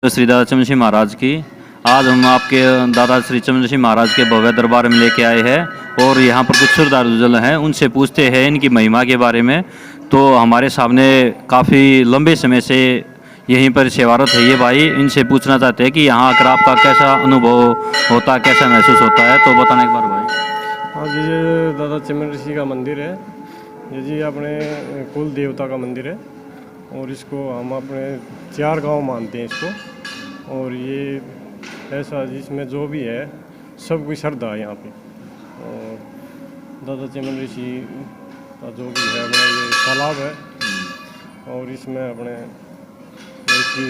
श्री दादा चमन सिंह महाराज की। आज हम आपके दादा श्री चमन सिंह महाराज के भव्य दरबार में लेके आए हैं और यहाँ पर कुछ श्रद्धालु जन हैं, उनसे पूछते हैं इनकी महिमा के बारे में। तो हमारे सामने काफ़ी लंबे समय से यहीं पर सेवारत है ये भाई। इनसे पूछना चाहते हैं कि यहाँ आकर आपका कैसा अनुभव होता है, कैसा महसूस होता है, तो बताना एक बार भाई। हाँ जी, ये दादा चमन ऋषि का मंदिर है। ये जी अपने कुल देवता का मंदिर है और इसको हम अपने 4 गांव मानते हैं इसको। और ये ऐसा जिसमें जो भी है सब कोई श्रद्धा है यहाँ पे। और दादा चमन ऋषि का जो भी है अपना ये तालाब है और इसमें अपने ऐसी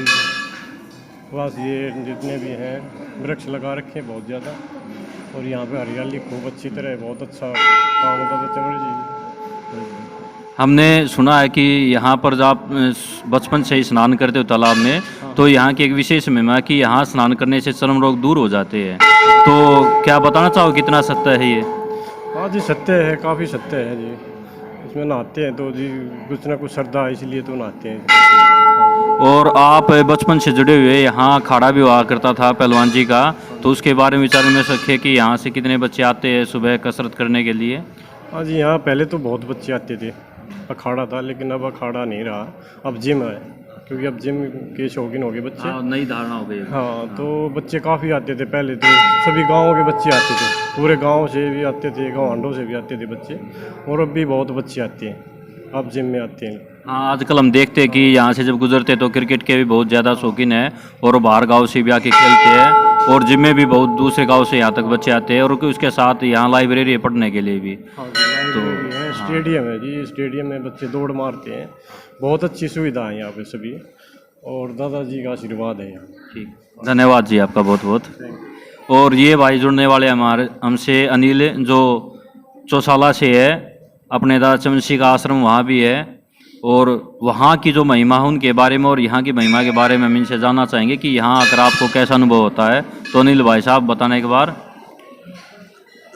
पास ये जितने भी हैं वृक्ष लगा रखे हैं बहुत ज़्यादा। और यहाँ पे हरियाली खूब अच्छी तरह है, बहुत अच्छा काम है दादा चमन ऋषि। हमने सुना है कि यहाँ पर जब आप बचपन से ही स्नान करते हो तालाब में, तो यहाँ की एक विशेष महिमा है कि यहाँ स्नान करने से चर्म रोग दूर हो जाते हैं। तो क्या बताना चाहो कितना सत्य है ये? हाँ जी, सत्य है, काफ़ी सत्य है जी। इसमें नहाते हैं तो जी कुछ ना कुछ श्रद्धा है, इसलिए तो नहाते हैं। और आप बचपन से जुड़े हुए, यहाँ अखाड़ा भी हुआ करता था पहलवान जी का, तो उसके बारे में विचार में रखे कि यहाँ से कितने बच्चे आते हैं सुबह कसरत करने के लिए? हाँ जी, यहाँ पहले तो बहुत बच्चे आते थे, अखाड़ा था, लेकिन अब अखाड़ा नहीं रहा, अब जिम है, क्योंकि अब जिम के शौकीन हो गए बच्चे। नई धारणा हो गई। हाँ, तो बच्चे काफ़ी आते थे पहले, तो सभी गाँवों के बच्चे आते थे, पूरे गाँव से भी आते थे, गाँव हांडों से भी आते थे बच्चे। और अब भी बहुत बच्चे आते हैं, अब जिम में आते हैं। हाँ, आजकल हम देखते हैं कि यहाँ से जब गुजरते तो क्रिकेट के भी बहुत ज़्यादा शौकीन है और बाहर गांव से भी आके खेलते हैं। और जिम में भी बहुत दूसरे गांव से यहाँ तक बच्चे आते हैं और उसके साथ यहाँ लाइब्रेरी है पढ़ने के लिए भी। हाँ जी, लाइब्रेरी है, स्टेडियम है जी, स्टेडियम में बच्चे दौड़ मारते हैं, बहुत अच्छी सुविधा है यहाँ पे सभी। और दादाजी का आशीर्वाद है यहाँ। ठीक, धन्यवाद जी आपका बहुत बहुत। और ये भाई जुड़ने वाले हमारे हमसे अनिल, जो चौसाला से है, अपने दादा चमन सिंह का आश्रम वहाँ भी है और वहाँ की जो महिमा है उनके बारे में और यहाँ की महिमा के बारे में हम इनसे जानना चाहेंगे कि यहाँ आकर आपको कैसा अनुभव होता है। तो अनिल भाई साहब बताना एक बार।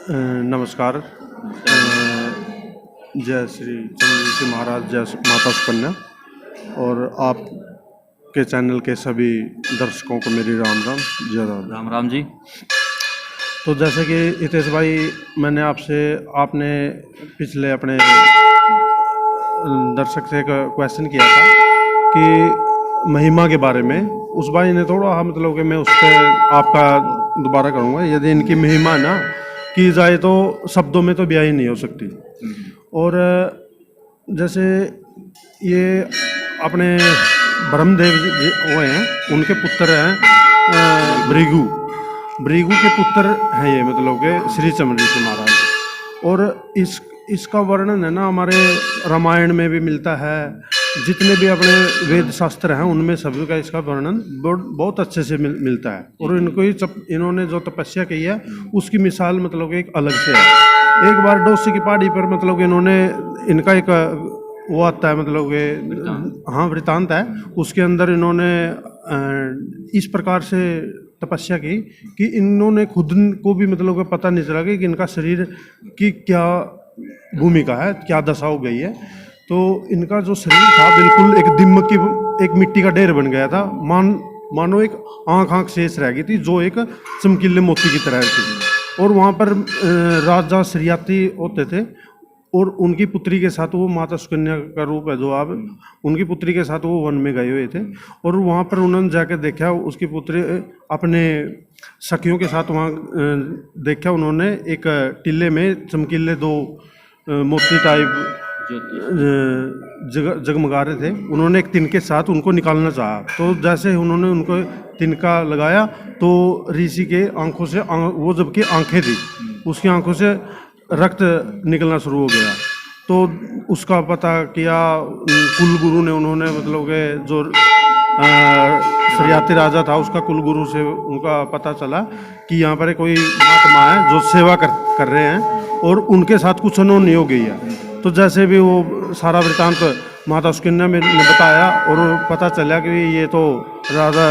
नमस्कार। जय श्री चमन ऋषि महाराज, जय माता सुकन्या, और आप के चैनल के सभी दर्शकों को मेरी राम राम, जय राम। राम राम जी। तो जैसे कि हितेश भाई, मैंने आपने पिछले अपने दर्शक से एक क्वेश्चन किया था कि महिमा के बारे में, उस भाई ने थोड़ा मतलब कि मैं उस पर आपका दोबारा करूँगा। यदि इनकी महिमा ना की जाए तो शब्दों में तो बयां ही नहीं हो सकती। और जैसे ये अपने ब्रह्मदेव वो हैं, उनके पुत्र हैं भृगु के पुत्र हैं ये, मतलब के श्री चमन ऋषि महाराज। और इसका वर्णन है ना हमारे रामायण में भी मिलता है, जितने भी अपने वेद शास्त्र हैं उनमें सभी का इसका वर्णन बहुत अच्छे से मिलता है। और इन्होंने जो तपस्या की है उसकी मिसाल मतलब एक अलग से है। एक बार डोसी की पहाड़ी पर मतलब इन्होंने, इनका एक वो आता है, मतलब कि हाँ वृतांत है, उसके अंदर इन्होंने इस प्रकार से तपस्या की कि इन्होंने खुद को भी मतलब पता नहीं चला कि इनका शरीर की क्या भूमिका है, क्या दशा हो गई है। तो इनका जो शरीर था बिल्कुल एक दिम्म की, एक मिट्टी का ढेर बन गया था, मानो एक आँख शेष रह गई थी जो एक चमकीले मोती की तरह थी। और वहाँ पर राजा श्रियाती होते थे और उनकी पुत्री के साथ, वो माता सुकन्या का रूप है जो आप, उनकी पुत्री के साथ वो वन में गए हुए थे। और वहाँ पर उन्होंने जाकर देखा, उसकी पुत्री अपने सखियों के साथ वहाँ देखा उन्होंने, एक टिल्ले में चमकीले 2 मोती टाइप जगमगा रहे थे। उन्होंने एक तिनके साथ उनको निकालना चाहा, तो जैसे उन्होंने उनको तिनका लगाया तो ऋषि के आंखों से, वो जबकि आंखें थी, उसकी आंखों से रक्त निकलना शुरू हो गया। तो उसका पता किया कुल गुरु ने, उन्होंने मतलब के जो श्रियाती राजा था उसका कुल गुरु से उनका पता चला कि यहाँ पर कोई महात्मा है जो सेवा कर रहे हैं और उनके साथ कुछ अनहोनी हो गई है। तो जैसे भी वो सारा वृतांत माता सुकन्या ने बताया और पता चला कि ये तो राजा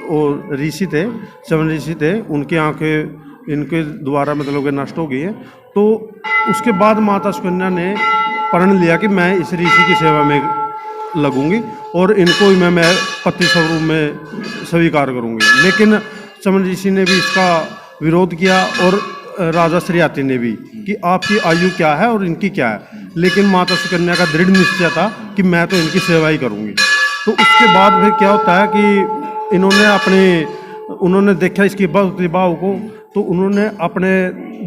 और ऋषि थे, चमन ऋषि थे, उनकी आंखें इनके द्वारा मतलब कि नष्ट हो गई है। तो उसके बाद माता सुकन्या ने प्रण लिया कि मैं इस ऋषि की सेवा में लगूंगी और इनको ही मैं पति स्वरूप में स्वीकार करूंगी। लेकिन चमन ऋषि ने भी इसका विरोध किया और राजा श्रीयाति ने भी कि आपकी आयु क्या है और इनकी क्या है। लेकिन माता सुकन्या का दृढ़ निश्चय था कि मैं तो इनकी सेवा ही करूंगी। तो उसके बाद फिर क्या होता है कि उन्होंने देखा इसकी भक्ति भाव को, तो उन्होंने अपने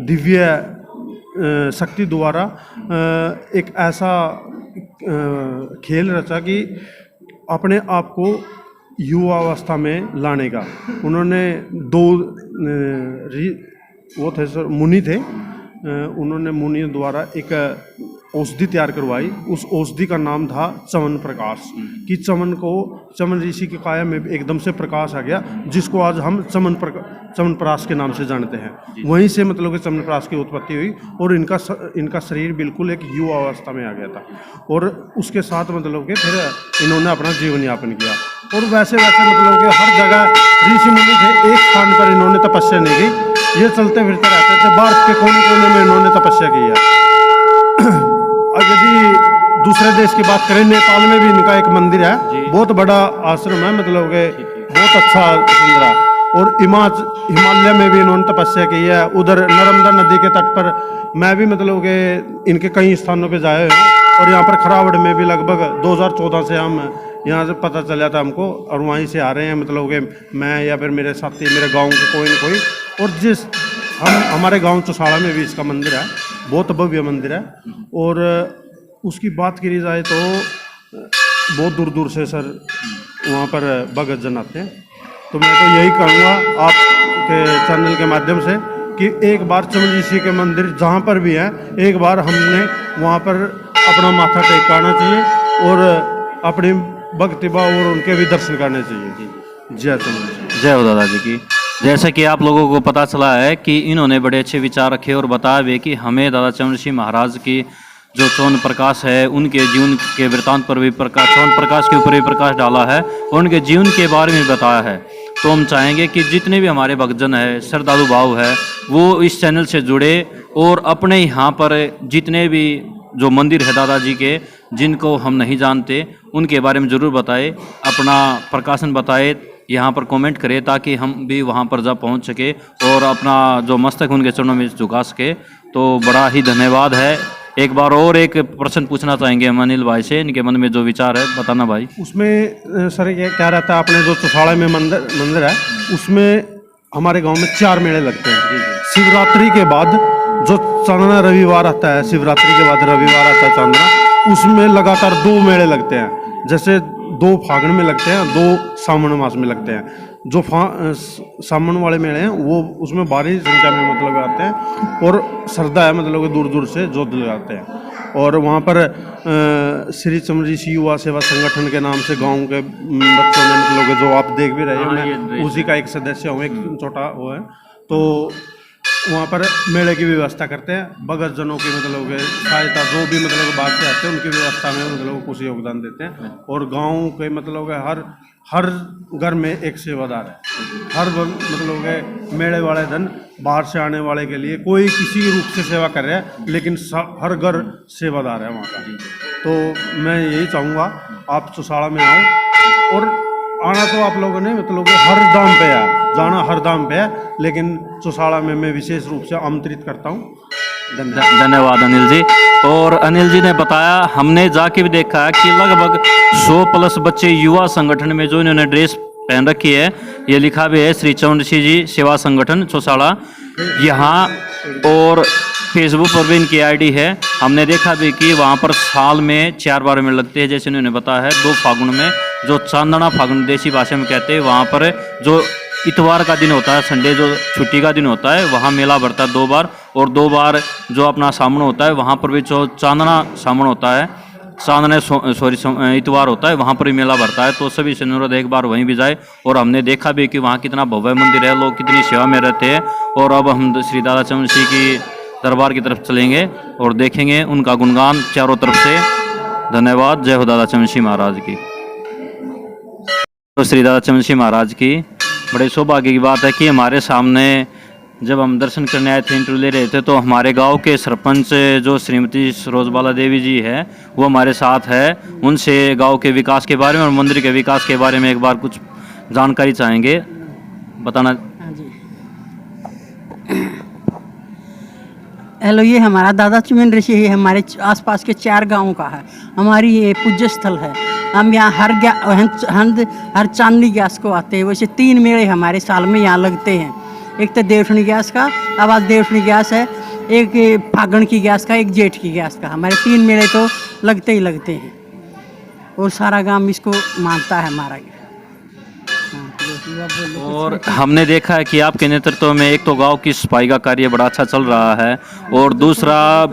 दिव्य शक्ति द्वारा एक ऐसा खेल रचा कि अपने आप को युवावस्था में लाने का। उन्होंने दो वो थे सर मुनि थे, उन्होंने मुनि द्वारा एक औषधि तैयार करवाई। उस औषधि का नाम था चमन प्रकाश, कि चमन ऋषि की काया में एकदम से प्रकाश आ गया, जिसको आज हम चमनप्राश के नाम से जानते हैं। वहीं से मतलब कि चमनप्राश की उत्पत्ति हुई और इनका शरीर बिल्कुल एक युवा अवस्था में आ गया था। और उसके साथ मतलब कि फिर इन्होंने अपना जीवन यापन किया। और वैसे मतलब कि हर जगह ऋषि मुनि थे, एक स्थान पर इन्होंने तपस्या नहीं की। ये चलते फिरते रहते थे, भारत के कोने कोने में इन्होंने तपस्या की है। और यदि दूसरे देश की बात करें, नेपाल में भी इनका एक मंदिर है, बहुत बड़ा आश्रम है, मतलब कि बहुत अच्छा सुंदर है। और हिमालय में भी इन्होंने तपस्या की है। उधर नर्मदा नदी के तट पर मैं भी मतलब कि इनके कई स्थानों पे जाए हैं। और यहाँ पर खरावड़ में भी लगभग 2014 से हम यहाँ से पता चला था हमको, और वहीं से आ रहे हैं मतलब कि मैं या फिर मेरे साथी, मेरे गाँव के कोई न कोई। और हमारे गाँव चौसाड़ा में भी इसका मंदिर है, बहुत भव्य मंदिर है। और उसकी बात करी जाए तो बहुत दूर दूर से सर वहाँ पर भगत जन आते हैं। तो मैं तो यही कहूँगा आपके चैनल के माध्यम से कि एक बार चमन ऋषि के मंदिर जहाँ पर भी है, एक बार हमने वहाँ पर अपना माथा टेकाना चाहिए और अपनी भक्ति भाव और उनके भी दर्शन करने चाहिए। जय चमन ऋषि। जय हो दादाजी की। जैसे कि आप लोगों को पता चला है कि इन्होंने बड़े अच्छे विचार रखे और बताया भी कि हमें दादा चमन ऋषि महाराज की जो चौन प्रकाश है, उनके जीवन के वृत्तांत पर भी चौन प्रकाश के ऊपर भी प्रकाश डाला है और उनके जीवन के बारे में बताया है। तो हम चाहेंगे कि जितने भी हमारे भक्तजन है, श्रद्धालु भाव है, वो इस चैनल से जुड़े और अपने यहाँ पर जितने भी जो मंदिर है दादाजी के, जिनको हम नहीं जानते, उनके बारे में ज़रूर बताए, अपना प्रकाशन बताए, यहाँ पर कमेंट करें, ताकि हम भी वहाँ पर जा पहुँच सके और अपना जो मस्तक उनके चरणों में झुका सके। तो बड़ा ही धन्यवाद है। एक बार और एक प्रश्न पूछना चाहेंगे हम अनिल भाई से, इनके मन में जो विचार है बताना भाई। उसमें सर ये क्या रहता है, अपने जो चौसाड़ा में मंदिर है, उसमें हमारे गांव में 4 मेले लगते हैं। शिवरात्रि के बाद जो चांदना रविवार आता है, शिवरात्रि के बाद रविवार आता है चांदना, उसमें लगातार 2 मेले लगते हैं। जैसे 2 फागुन में लगते हैं, 2 सावन मास में लगते हैं। जो सावन वाले मेले हैं वो उसमें भारी संख्या में मतलब आते हैं और श्रद्धा है, मतलब दूर दूर से जोत लगाते हैं। और वहाँ पर श्री चमन ऋषि युवा सेवा संगठन के नाम से गांव के बच्चों ने मतलब जो आप देख भी रहे हैं, मैं उसी का एक सदस्य हूँ, एक छोटा वो है। तो वहाँ पर मेले की व्यवस्था करते हैं, भगत जनों की मतलब सहायता, जो भी मतलब बाहर से आते हैं उनकी व्यवस्था में मतलब कुछ योगदान देते हैं। और गांव के मतलब हर घर में एक सेवादार है। हर मतलब मेले वाले दिन बाहर से आने वाले के लिए कोई किसी रूप से सेवा कर रहा है, लेकिन हर घर सेवादार है वहाँ का। तो मैं यही चाहूँगा आप चौसाड़ा में आओ, और आना तो आप लोगों ने मतलब हर दाम पे है, जाना हर दाम पे है, लेकिन चौसाड़ा में मैं विशेष रूप से आमंत्रित करता हूँ। धन्यवाद अनिल जी। और अनिल जी ने बताया, हमने जाके भी देखा कि लगभग 100+ बच्चे युवा संगठन में जो इन्होंने ड्रेस पहन रखी है, ये लिखा भी है श्री चमन ऋषि जी सेवा संगठन चौसाड़ा यहाँ, और फेसबुक पर भी इनकी आईडी है। हमने देखा भी कि वहाँ पर साल में 4 बार में लगते हैं, जैसे उन्होंने बताया है। 2 फागुन में जो चांदना फागुन देसी भाषा में कहते हैं, वहाँ पर जो इतवार का दिन होता है, संडे जो छुट्टी का दिन होता है, वहाँ मेला भरता है 2 बार। और 2 बार जो अपना सामन होता है, वहाँ पर भी जो चांदना सामन होता है, इतवार होता है, वहाँ पर भी मेला भरता है। तो सभी से अनुरोध एक बार वहीं भी जाए। और हमने देखा भी कि वहाँ कितना भव्य मंदिर है, लोग कितनी सेवा में रहते हैं। और अब हम श्री दादा चमन ऋषि की दरबार की तरफ चलेंगे और देखेंगे उनका गुणगान चारों तरफ से। धन्यवाद। जय हो दादा चमन ऋषि महाराज की। तो श्री दादा चमन ऋषि महाराज की बड़े सौभाग्य की बात है कि हमारे सामने जब हम दर्शन करने आए थे, इंटरव्यू ले रहे थे, तो हमारे गांव के सरपंच जो श्रीमती रोजबाला देवी जी है वो हमारे साथ है। उनसे गांव के विकास के बारे में और मंदिर के विकास के बारे में एक बार कुछ जानकारी चाहेंगे, बताना। हाँ जी। हेलो, ये हमारा दादा चुमेन ऋषि है, हमारे आसपास के 4 गांवों का है। हमारी ये पूज्य स्थल है। हम यहाँ हर चांदनी गैस को आते हैं। वैसे 3 मेले हमारे साल में यहाँ लगते हैं। एक तो देवशनी गैस का, अब आज देवशनी गैस है, एक फागण की गैस का, एक जेठ की गैस का। हमारे 3 मेले तो लगते ही लगते हैं और सारा गांव इसको मानता है हमारा। और हमने देखा है कि आपके नेतृत्व में एक तो गांव की सफाई का कार्य बड़ा अच्छा चल रहा है, और दूसरा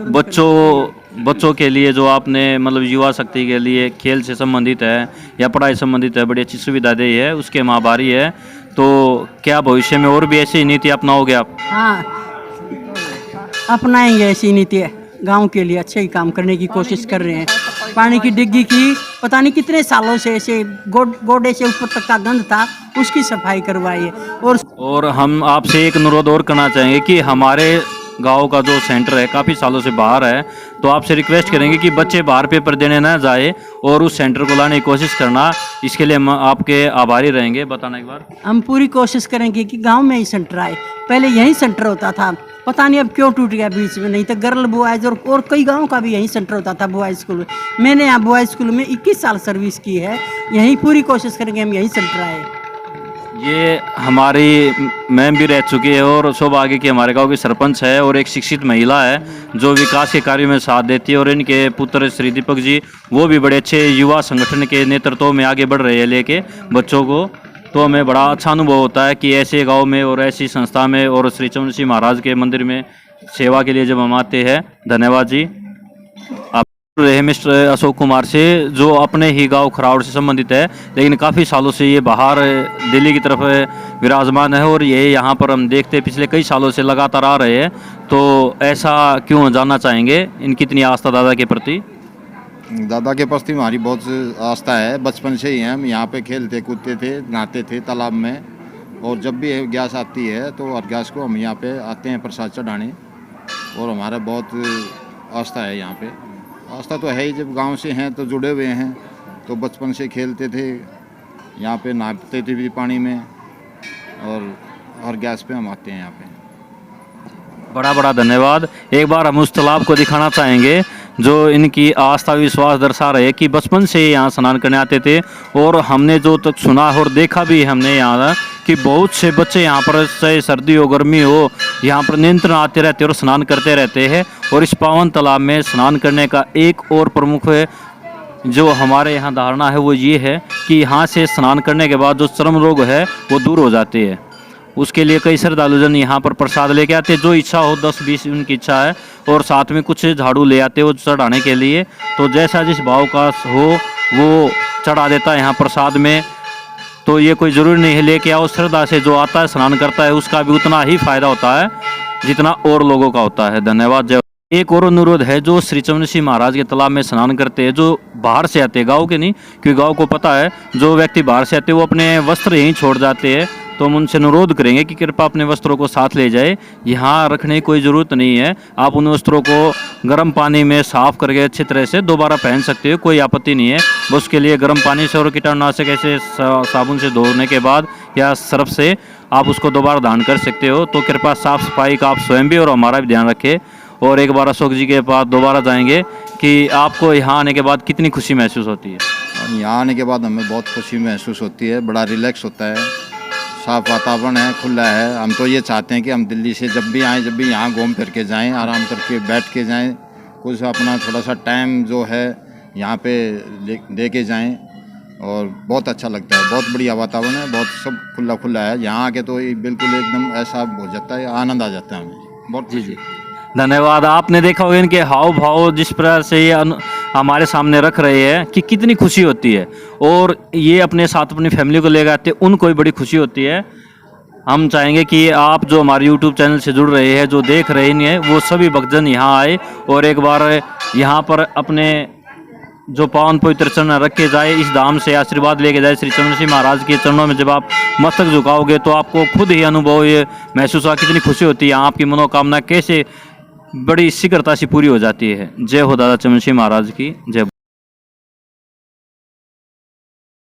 बच्चों के लिए जो आपने मतलब युवा शक्ति के लिए खेल से संबंधित है या पढ़ाई संबंधित है बड़ी अच्छी सुविधा दी है, उसके हम आभारी है। तो क्या भविष्य में और भी ऐसी नीति अपनाओगे आप? हाँ, अपनाएंगे ऐसी नीति। गांव के लिए अच्छे ही काम करने की कोशिश कर रहे हैं। पानी की डिग्गी की पता नहीं कितने सालों से ऐसे गोडे से ऊपर तक का गंद था, उसकी सफाई करवाई है। और हम आपसे एक अनुरोध और करना चाहेंगे कि हमारे गांव का जो सेंटर है काफ़ी सालों से बाहर है, तो आपसे रिक्वेस्ट करेंगे कि बच्चे बाहर पेपर देने ना जाए और उस सेंटर को लाने की कोशिश करना। इसके लिए हम आपके आभारी रहेंगे। बताना एक बार। हम पूरी कोशिश करेंगे कि गांव में ही सेंटर आए। पहले यही सेंटर होता था, पता नहीं अब क्यों टूट गया बीच में। नहीं तो गर्ल बॉयज़ और कई गाँव का भी यही सेंटर होता था बॉयज़ स्कूल में। मैंने यहाँ बॉयज़ स्कूल में 21 साल सर्विस की है। यहीं पूरी कोशिश करेंगे हम यही सेंटर आए। ये हमारी मैम भी रह चुकी है और सौभाग्य की हमारे गांव की सरपंच है और एक शिक्षित महिला है जो विकास के कार्य में साथ देती है। और इनके पुत्र श्री दीपक जी वो भी बड़े अच्छे युवा संगठन के नेतृत्व में आगे बढ़ रहे हैं लेके बच्चों को। तो हमें बड़ा अच्छा अनुभव होता है कि ऐसे गांव में और ऐसी संस्था में और श्री चमन महाराज के मंदिर में सेवा के लिए जब हम आते हैं। धन्यवाद जी। आप रहे मिस्टर अशोक कुमार से, जो अपने ही गांव खरावड़ से संबंधित है, लेकिन काफ़ी सालों से ये बाहर दिल्ली की तरफ विराजमान है और ये यहाँ पर हम देखते हैं पिछले कई सालों से लगातार आ रहे हैं। तो ऐसा क्यों जानना चाहेंगे, इनकी इतनी आस्था दादा के प्रति? दादा के प्रति हमारी बहुत आस्था है। बचपन से ही हम यहाँ पे खेलते कूदते थे, नहाते थे तालाब में, और जब भी गैस आती है तो हर गैस को हम यहाँ पे आते हैं प्रसाद चढ़ाने, और हमारा बहुत आस्था है यहाँ पे। आस्था तो है ही, जब गांव से हैं तो जुड़े हुए हैं, तो बचपन से खेलते थे यहाँ पे, नहाते थे भी पानी में, और हर गैस पे हम आते हैं यहाँ पे। बड़ा बड़ा धन्यवाद। एक बार हम उस तालाब को दिखाना चाहेंगे जो इनकी आस्था विश्वास दर्शा रहे कि बचपन से यहाँ स्नान करने आते थे। और हमने जो तक सुना और देखा भी हमने यहाँ कि बहुत से बच्चे यहाँ पर चाहे सर्दी हो गर्मी हो यहाँ पर निरंतर आते रहते और स्नान करते रहते हैं। और इस पावन तालाब में स्नान करने का एक और प्रमुख जो हमारे यहाँ धारणा है वो ये है कि यहाँ से स्नान करने के बाद जो चर्म रोग है वो दूर हो जाते हैं। उसके लिए कई श्रद्धालुजन यहाँ पर प्रसाद लेके आते हैं, जो इच्छा हो 10-20 उनकी इच्छा है, और साथ में कुछ झाड़ू ले आते हो चढ़ाने के लिए। तो जैसा जिस भाव का हो वो चढ़ा देता है यहाँ प्रसाद में। तो ये कोई ज़रूरी नहीं है लेके आओ, श्रद्धा से जो आता है स्नान करता है उसका भी उतना ही फायदा होता है जितना और लोगों का होता है। धन्यवाद। जय। एक और अनुरोध है, जो श्री चमन महाराज के तालाब में स्नान करते हैं, जो बाहर से आते हैं, गांव के नहीं, क्योंकि गांव को पता है जो व्यक्ति बाहर से आते हैं वो अपने वस्त्र यहीं छोड़ जाते हैं। तो हम उनसे अनुरोध करेंगे कि कृपया अपने वस्त्रों को साथ ले जाए, यहाँ रखने की कोई ज़रूरत नहीं है। आप उन वस्त्रों को गर्म पानी में साफ़ करके अच्छी तरह से दोबारा पहन सकते हो, कोई आपत्ति नहीं है। बस उसके लिए गर्म पानी से और कीटाणुनाशक ऐसे साबुन से धोने के बाद या सर्फ से आप उसको दोबारा धारण कर सकते हो। तो कृपया साफ़ सफाई का आप स्वयं भी और हमारा भी ध्यान रखें। और एक बार अशोक जी के पास दोबारा जाएंगे कि आपको यहाँ आने के बाद कितनी खुशी महसूस होती है? यहाँ आने के बाद हमें बहुत खुशी महसूस होती है, बड़ा रिलैक्स होता है, साफ वातावरण है, खुला है। हम तो ये चाहते हैं कि हम दिल्ली से जब भी आएँ, जब भी यहाँ घूम फिर के जाएँ, आराम करके बैठ के जाएँ, कुछ अपना थोड़ा सा टाइम जो है यहाँ पे दे के जाएँ, और बहुत अच्छा लगता है। बहुत बढ़िया वातावरण है, बहुत सब खुला खुला है। यहाँ आके तो बिल्कुल एकदम ऐसा हो जाता है, आनंद आ जाता है हमें बहुत। जी। धन्यवाद। आपने देखा होगा इनके हाव भाव जिस प्रकार से ये हमारे सामने रख रहे हैं कि कितनी खुशी होती है, और ये अपने साथ अपनी फैमिली को ले गए आते, उनको भी बड़ी खुशी होती है। हम चाहेंगे कि आप जो हमारे यूट्यूब चैनल से जुड़ रहे हैं, जो देख रहे हैं, वो सभी भक्तजन यहाँ आए और एक बार यहाँ पर अपने जो पावन पवित्र चरण रखे जाए, इस धाम से आशीर्वाद लेके जाए श्री चंद्र सिंह महाराज के चरणों में जब आप मस्तक झुकाओगे तो आपको खुद ही अनुभव ये महसूस हुआ कितनी खुशी होती है, आपकी मनोकामना कैसे बड़ी शीघ्रता से पूरी हो जाती है। जय हो दादा चमन सिंह महाराज की जय।